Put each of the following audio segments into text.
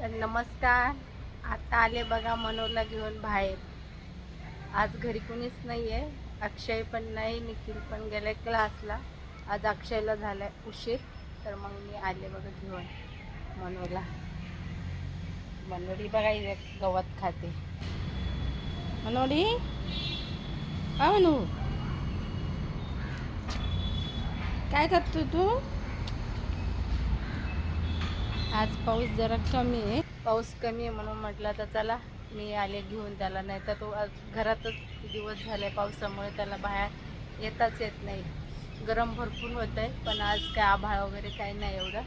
तर नमस्कार. आता आले बघा मनोला घेऊन बाहेर. आज घरी कुणीच नाही आहे. अक्षय पण नाही, निखिल पण गेले क्लासला. आज अक्षयला झालाय उशीर, तर मग मी आले बघा घेऊन मनोला. मनोडी बघा इथे गवत खाते. मनोडी, हा मनू, काय करतो तू? आज पाऊस जरा कमी आहे. पाऊस कमी आहे म्हणून म्हटलं तर चला मी आले घेऊन त्याला. नाही तर तो आज घरातच दिवस झाले पावसामुळे, त्याला बाहेर येताच येत नाही. गरम भरपूर होत आहे, पण आज काय आभाळ वगैरे काही नाही एवढं.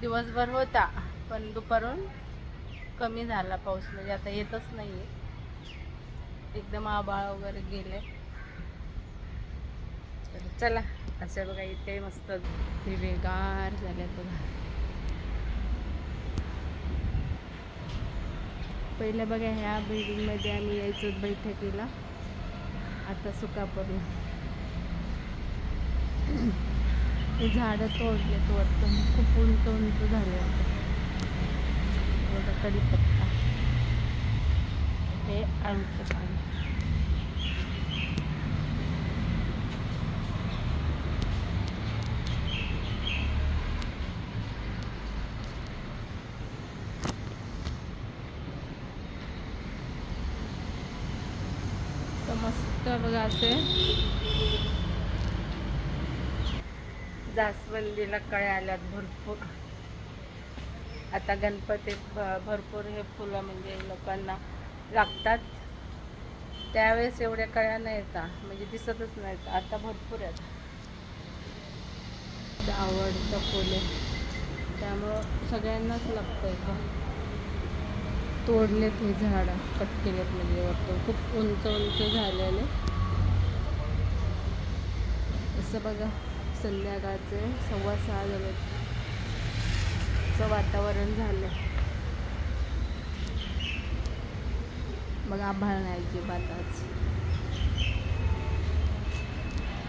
दिवसभर होता पण दुपारून कमी झाला पाऊस, म्हणजे आता येतच नाही आहे. एकदम आभाळ वगैरे गेले. तर चला असं बघा इथे मस्त हिरवेगार झाले बघा. पहिलं बघा ह्या बिल्डिंगमध्ये आम्ही यायचो बैठकीला, आता सुका पडलं. ते झाडं तोडले वाटतं, खूप उंच उंच झाले होते. एवढा कढीपत्ता, हे आळूचं पाणी. तर मस्त बघा असे जास्वंदीला कळ्या आल्यात भरपूर. आता गणपतीत भरपूर हे फुलं म्हणजे लोकांना लागतात. त्यावेळेस एवढ्या कळ्या नाही येतात, म्हणजे दिसतच नाहीत. आता भरपूर आहेत. आवडतं फुले, त्यामुळं सगळ्यांनाच लागतं इथं. तोडलेत हे झाडं, कट केलेत म्हणजे वाटतं खूप उंच उंच झालेले. असं बघा संध्याकाळचे 6:15 झाले, असं वातावरण झालं. मग आभाळ नाही अजिबात. आज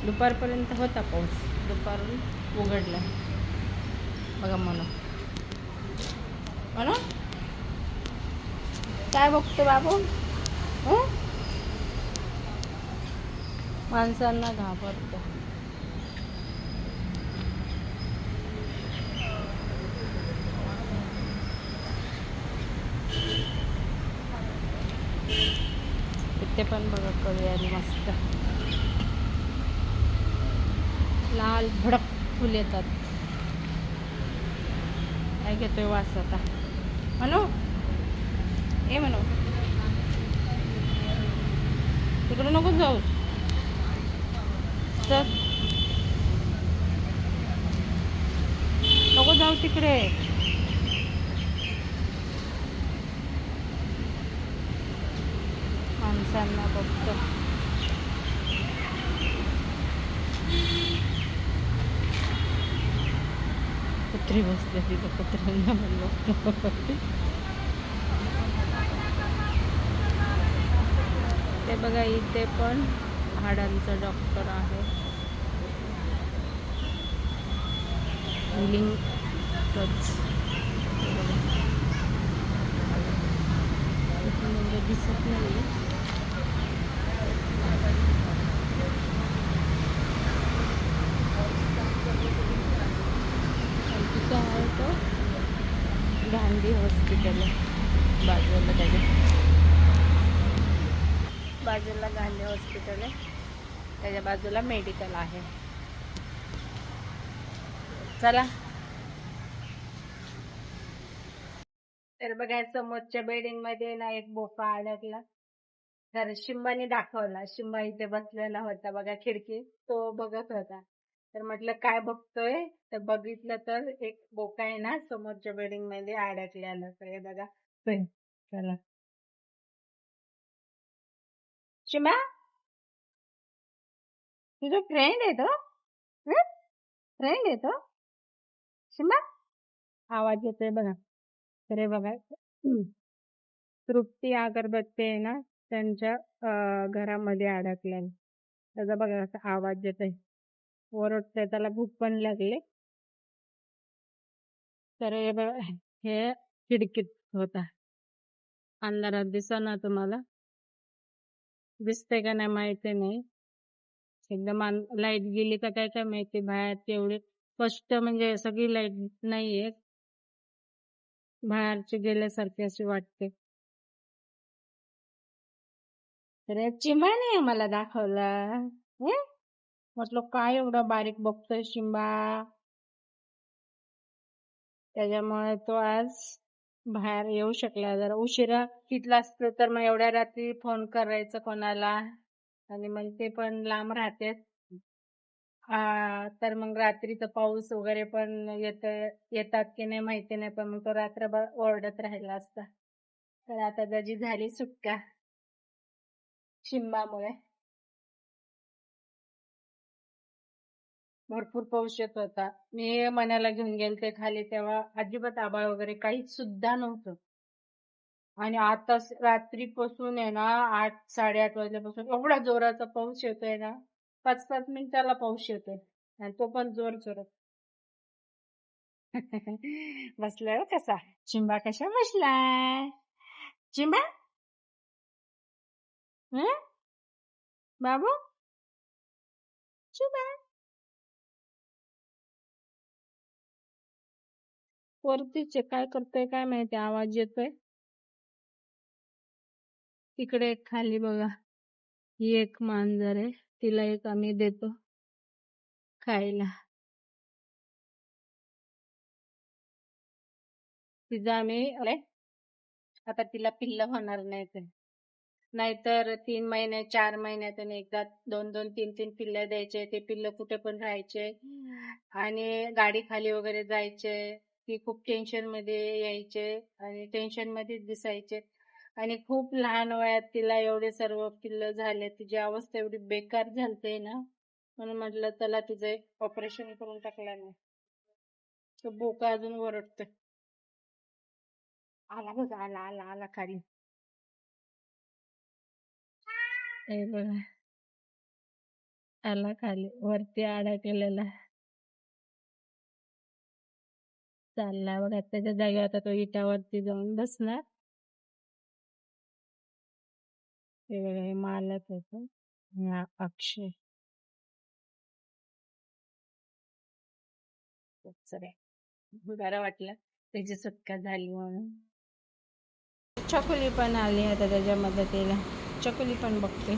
दुपारपर्यंत होता पाऊस, दुपारून उघडला बघा. म्हणून काय बघतो बाबू? माणसांना घाबरतो. इथे पण बघा कळी आली मस्त, लाल भडक फुल येतात. काय घेतोय वास आता? म्हणू ए म्हणू, तिकडे नको जाऊ, तर नको जाऊ तिकडे. माणसांना बघतो. कुत्री बसले तिथं, कुत्र्यांना म्हणलो. ते बघा इथे पण हाडांचा डॉक्टर आहे. हिलिंग टच दिसत नाही. तिथं आहे तो गांधी हॉस्पिटल आहे बाजूला, त्याच्या बाजूला गांधी हॉस्पिटल आहे, त्याच्या बाजूला मेडिकल आहे. चला तर बघा समोरच्या बिल्डिंग मध्ये ना एक बोका अडकला. तर शिंबाने दाखवला, शिंबा इथे बसलेला होता बघा खिडकी, तो बघत होता. तर म्हटलं काय बघतोय, तर बघितलं तर एक बोका आहे ना समोरच्या बिल्डिंग मध्ये अडकलेला. तर हे बघा. चला शिंबा, तुझा फ्रेंड आहे तो? फ्रेंड आहे तो शिंबा? आवाज येतोय बघा. तर हे बघा तृप्ती अगरबत्ती आहे ना त्यांच्या घरामध्ये अडकलेला. त्याचा बघा असा आवाज येतोय, ओरडतोय, त्याला भूक पण लागली. तर हे बघा, हे खिडकीत होता. अंधारात दिसेना तुम्हाला? दिसते का नाही माहिती नाही. एकदम लाईट गेली का काय काय माहिती, बाहेर तेवढे स्पष्ट म्हणजे सगळी लाईट नाहीये. बाहेरची गेल्यासारखी अशी वाटते. तर चिंबाने मला दाखवला. म्हटलं काय एवढा बारीक बघतोय शिंबा. त्याच्यामुळे तो आज बाहेर येऊ शकला. जरा उशिरा तिथला असतं तर मग एवढ्या रात्री फोन करायचं कोणाला, आणि मग ते पण लांब राहते. तर मग रात्रीचा पाऊस वगैरे पण येतात की नाही माहिती नाही, पण मग तो रात्रभर ओरडत राहिला असता. तर आता त्याची झाली सुटका शिंबामुळे. भरपूर पाऊस येत होता. मी मण्याला घेऊन गेलते खाली तेव्हा अजिबात आभाळ वगैरे काहीच सुद्धा नव्हतं. आणि आता रात्रीपासून आहे ना 8-8:30 वाजल्यापासून एवढा जोराचा पाऊस येतोय ना, 5-5 मिनिटाला पाऊस येतोय आणि तो पण जोर जोरात. बसलाय कसा चिंबा, कशा बसलाय चिंबा? हं? बाबू चिंबा वरतीच आहे, काय करतोय काय माहिती, आवाज येतोय. तिकडे एक खाली बघा, ही एक मांजर आहे, तिला एक आम्ही देतो खायला. तिचं आम्ही आता तिला पिल्ल होणार नाही, नाहीतर 3 महिने 4 महिन्यातून एकदा 2-2 3-3 पिल्ल द्यायचे. ते पिल्ल कुठे पण राहायचे आणि गाडी खाली वगैरे जायचे. ती खूप टेन्शन मध्ये यायचे आणि टेन्शन मध्येच दिसायचे. आणि खूप लहान वयात तिला एवढे सर्व पिल्ल झाले. तिची अवस्था एवढी बेकार झालते ना, म्हणून म्हटलं चला तिचं एक ऑपरेशन करून टाकलं नाही. तो बोका अजून ओरडतोय. आला बघा, आला आला आला खाली. हे बघा, आला खाली, वरती अडकलेला. चालला बघा, त्याच्या जागी आता तो इटावरती जाऊन बसणार. हे बघा, हे मालक आहे तो, हा अक्षय. चला, बरं वाटलं त्याची सुटका झाली म्हणून. चकुली पण आली आता त्याच्या मदतीला. चकुली पण बघते.